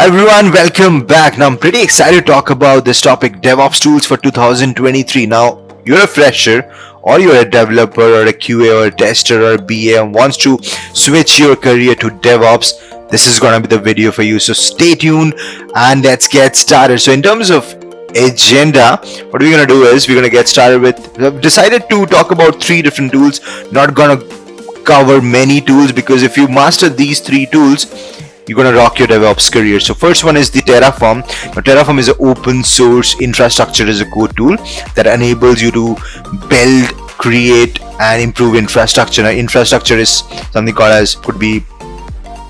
Hi everyone, welcome back. Now I'm pretty excited to talk about this topic, DevOps tools for 2023. Now you're a fresher or you're a developer or a QA or a tester or a BA and wants to switch your career to DevOps. This is going to be the video for you. So stay tuned and let's get started. So in terms of agenda, what we're going to do is we're going to get started with, I've decided to talk about 3 different tools. Not going to cover many tools because if you master these 3 tools, you're going to rock your DevOps career. So first one is the Terraform. Now Terraform is an open source infrastructure as a code tool that enables you to build, create and improve infrastructure. Now infrastructure is something called as, could be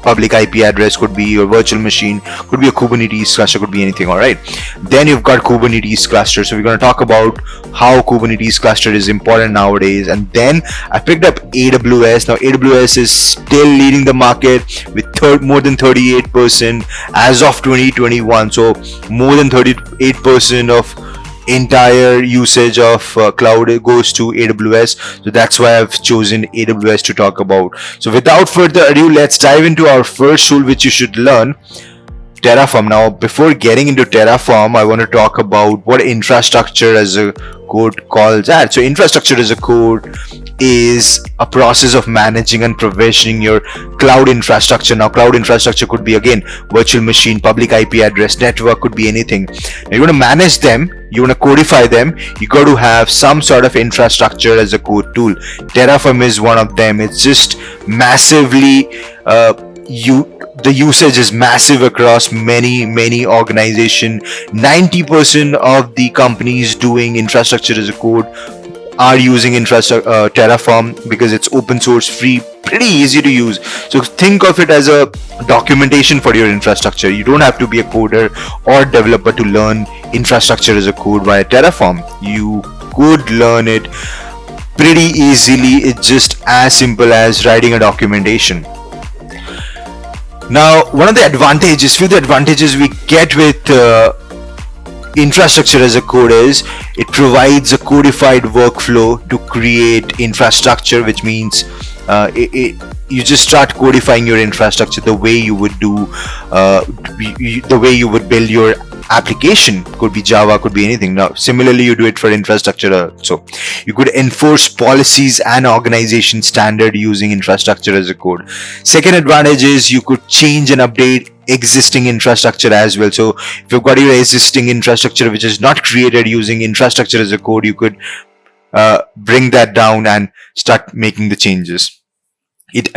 public IP address, could be your virtual machine, could be a Kubernetes cluster, could be anything. All right, then you've got Kubernetes cluster. So we're going to talk about how Kubernetes cluster is important nowadays. And then I picked up AWS. Now AWS is still leading the market with more than 38% as of 2021. So more than 38% of entire usage of cloud goes to AWS. So that's why I've chosen AWS to talk about. So without further ado, let's dive into our first tool which you should learn, Terraform. Now before getting into Terraform, I want to talk about what infrastructure as a code calls at. So infrastructure as a code is a process of managing and provisioning your cloud infrastructure. Now cloud infrastructure could be again virtual machine, public IP address, network, could be anything. Now you want to manage them, you want to codify them, you got to have some sort of infrastructure as a code tool. Terraform is one of them. It's just massively the usage is massive across many organizations. 90% of the companies doing infrastructure as a code are using Terraform because it's open source, free, pretty easy to use. So think of it as a documentation for your infrastructure. You don't have to be a coder or developer to learn infrastructure as a code via Terraform. You could learn it pretty easily. It's just as simple as writing a documentation. Now, few of the advantages we get with infrastructure as a code is it provides a codified workflow to create infrastructure, which means you just start codifying your infrastructure the way you would do, the way you would build your application. Could be Java, could be anything. Now similarly you do it for infrastructure. So you could enforce policies and organization standard using infrastructure as a code. Second advantage is you could change and update existing infrastructure as well. So if you've got your existing infrastructure which is not created using infrastructure as a code, you could bring that down and start making the changes. It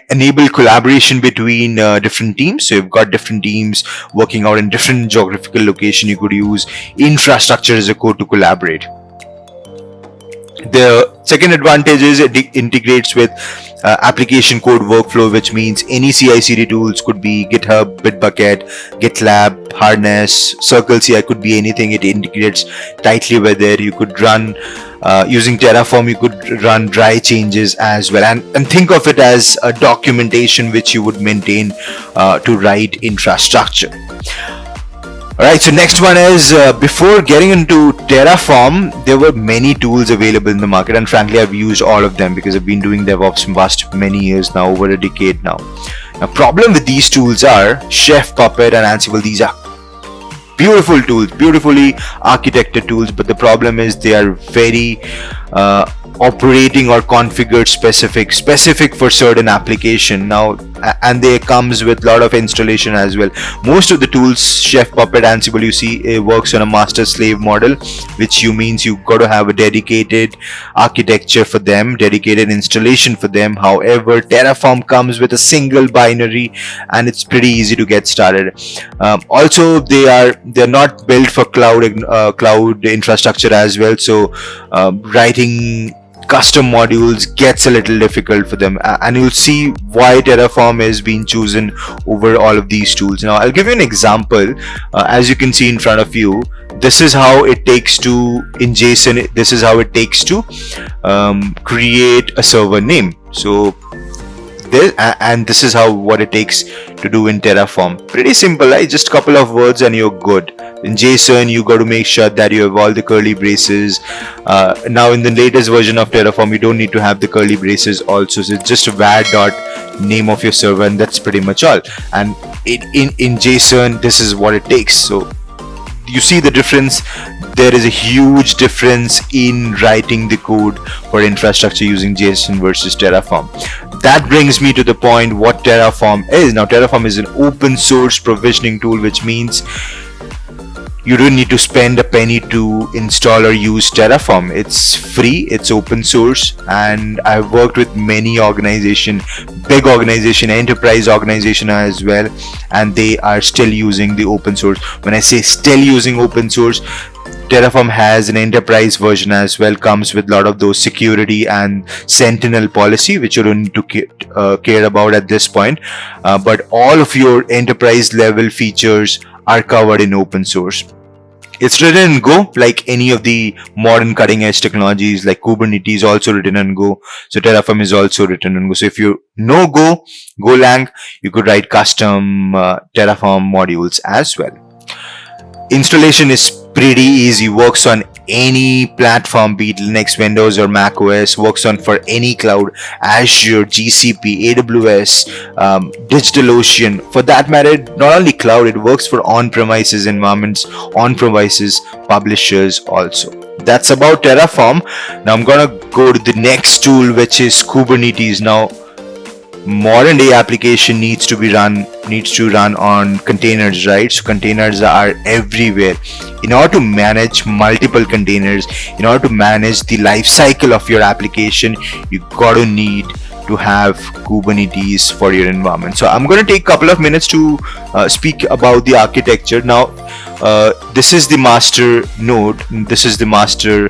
enable collaboration between different teams. So you've got different teams working out in different geographical location. You could use infrastructure as a code to collaborate. The second advantage is it integrates with application code workflow, which means any CI/CD tools, could be GitHub, Bitbucket, GitLab, Harness, Circle CI, could be anything. It integrates tightly with it. You could run using Terraform, you could run dry changes as well, and think of it as a documentation which you would maintain to write infrastructure. Alright, so next one is before getting into Terraform, there were many tools available in the market, and frankly I've used all of them because I've been doing DevOps for past many years now, over a decade now. Now problem with these tools are Chef, Puppet and Ansible. These are beautiful tools, beautifully architected tools, but the problem is they are very operating or configured specific for certain application. Now and they comes with a lot of installation as well. Most of the tools, Chef, Puppet, Ansible, you see it works on a master slave model, which means you got to have a dedicated architecture for them, dedicated installation for them. However, Terraform comes with a single binary and it's pretty easy to get started. Also they're not built for cloud infrastructure as well, so writing custom modules gets a little difficult for them, and you'll see why Terraform is being chosen over all of these tools. Now I'll give you an example. As you can see in front of you, this is how it takes to, in JSON, this is how it takes to create a server name. So this is what it takes to do in Terraform. Pretty simple, right? Just a couple of words and you're good. In JSON, you got to make sure that you have all the curly braces. Now in the latest version of Terraform, you don't need to have the curly braces also. So it's just a var dot name of your server, and that's pretty much all. And in JSON, this is what it takes. So you see the difference. There is a huge difference in writing the code for infrastructure using JSON versus Terraform. That brings me to the point what Terraform is. Now, Terraform is an open source provisioning tool, which means you don't need to spend a penny to install or use Terraform. It's free, it's open source, and I've worked with many organizations, big organization, enterprise organization as well, and they are still using the open source. When I say still using open source, Terraform has an enterprise version as well, comes with a lot of those security and sentinel policy, which you don't need to care about at this point, but all of your enterprise level features are covered in open source. It's written in Go, like any of the modern cutting edge technologies like Kubernetes, also written in Go. So Terraform is also written in Go. So if you know Go, Golang, you could write custom Terraform modules as well. Installation is pretty easy, works on any platform, be it Linux, Windows or Mac OS, works on for any cloud, Azure, GCP, AWS, DigitalOcean. For that matter, not only cloud, it works for on-premises environments, on-premises publishers also. That's about Terraform. Now I'm gonna go to the next tool, which is Kubernetes. Now, modern day application needs to run on containers, right? So containers are everywhere. In order to manage multiple containers, in order to manage the life cycle of your application, you gotta need to have Kubernetes for your environment. So I'm going to take a couple of minutes to speak about the architecture. Now, this is the master node. This is the master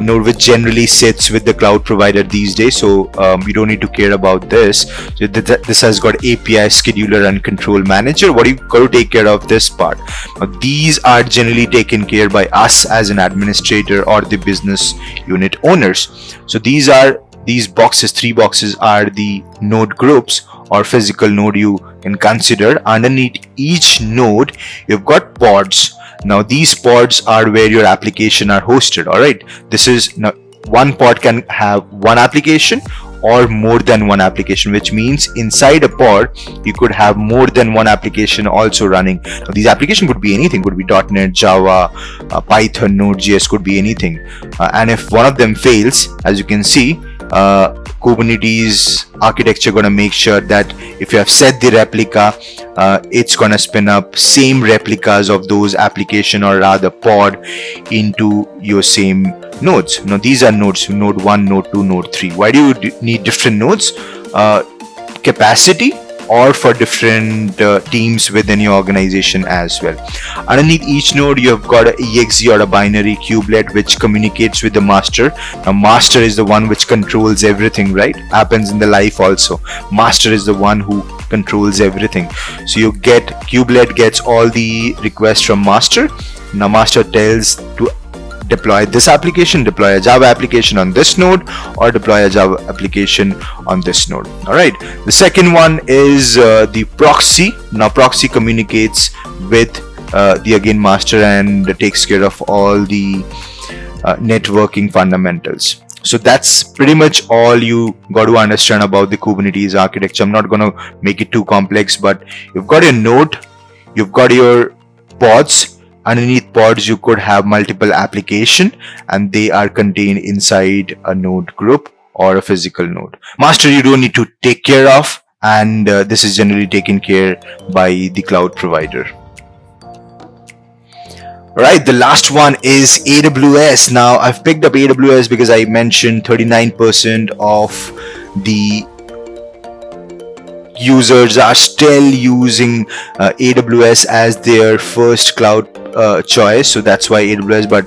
node which generally sits with the cloud provider these days. So you don't need to care about this. So this has got API scheduler and control manager. What you got to take care of this part. Now, these are generally taken care by us as an administrator or the business unit owners. So these boxes, 3 boxes, are the node groups or physical node you can consider. Underneath each node, you've got pods. Now these pods are where your application are hosted. All right. This is now one pod can have one application or more than one application, which means inside a pod you could have more than one application also running. Now, these applications could be anything, could be .NET, Java, Python, Node.js, could be anything. And if one of them fails, as you can see, Kubernetes architecture gonna make sure that if you have set the replica, it's gonna spin up same replicas of those application, or rather pod, into your same nodes. Now these are nodes, node 1, node 2, node 3. Why do you need different nodes? Capacity, or for different teams within your organization as well. Underneath each node, you have got an exe or a binary kubelet which communicates with the master. Now master is the one which controls everything, right? Happens in the life also. Master is the one who controls everything. So you get kubelet gets all the requests from master. Now master tells to deploy this application, deploy a Java application on this node, or deploy a Java application on this node. All right. The second one is the proxy. Now proxy communicates with the again master and takes care of all the networking fundamentals. So that's pretty much all you got to understand about the Kubernetes architecture. I'm not going to make it too complex, but you've got your node, you've got your pods. Underneath pods, you could have multiple application, and they are contained inside a node group or a physical node. Master you don't need to take care of, and this is generally taken care by the cloud provider. Right, the last one is AWS. Now I've picked up AWS because I mentioned 39% of the users are still using AWS as their first cloud choice. So that's why AWS, but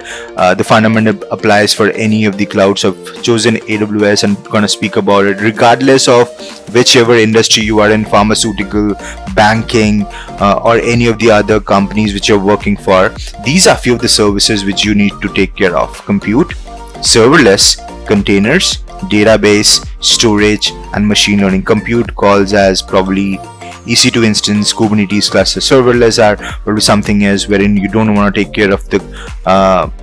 the fundamental applies for any of the clouds. I've chosen AWS and gonna speak about it regardless of whichever industry you are in, pharmaceutical, banking, or any of the other companies which you're working for. These are few of the services which you need to take care of: compute, serverless, containers, database, storage, and machine learning. Compute calls as probably EC2 instance, Kubernetes cluster. Serverless are probably something else wherein you don't want to take care of the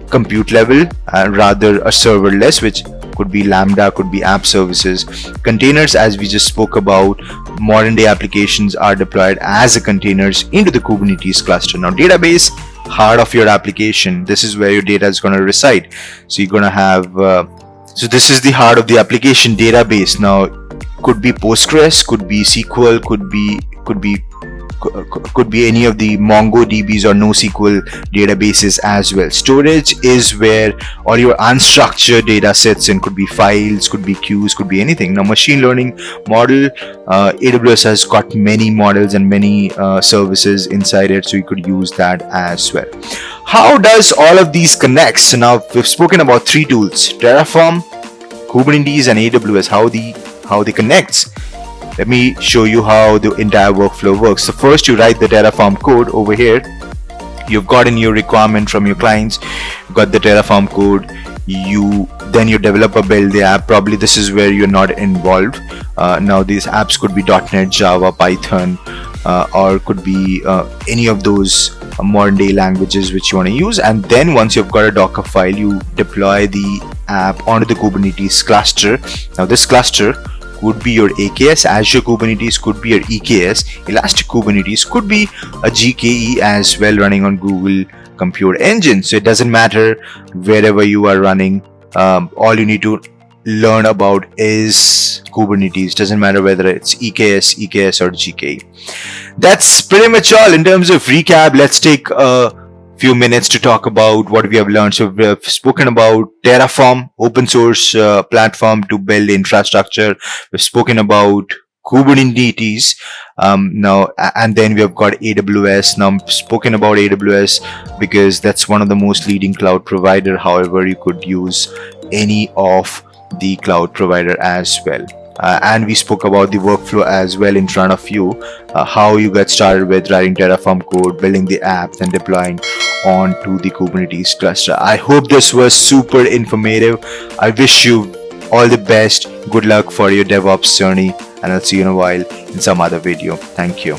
compute level, rather a serverless, which could be Lambda, could be app services. Containers, as we just spoke about, modern day applications are deployed as a containers into the Kubernetes cluster. Now, database, heart of your application. This is where your data is going to reside. So you're going to have so this is the heart of the application, database. Now, could be Postgres, could be SQL, could be any of the MongoDBs or NoSQL databases as well. Storage is where all your unstructured data sits in. Could be files, could be queues, could be anything. Now, machine learning model, AWS has got many models and many services inside it, so you could use that as well. How does all of these connect? So now we've spoken about three tools: Terraform, Kubernetes, and AWS. How they connect. Let me show you how the entire workflow works. So first, you write the Terraform code over here. You've gotten your requirement from your clients. You've got the Terraform code. Then your developer build the app. Probably this is where you're not involved. Now these apps could be .NET, Java, Python, or could be any of those modern day languages which you want to use. And then once you've got a Docker file, you deploy the app onto the Kubernetes cluster. Now this cluster could be your AKS, Azure Kubernetes, could be your EKS, Elastic Kubernetes, could be a GKE as well, running on Google Compute Engine. So it doesn't matter wherever you are running. All you need to learn about is Kubernetes. Doesn't matter whether it's EKS or GKE. That's pretty much all in terms of recap. Let's take a few minutes to talk about what we have learned. So we have spoken about Terraform, open source platform to build infrastructure. We've spoken about Kubernetes now, and then we have got AWS. Now I've spoken about AWS because that's one of the most leading cloud provider. However, you could use any of the cloud provider as well. And we spoke about the workflow as well in front of you, how you get started with writing Terraform code, building the app, then deploying onto the Kubernetes cluster. I hope this was super informative. I wish you all the best. Good luck for your DevOps journey, and I'll see you in a while in some other video. Thank you.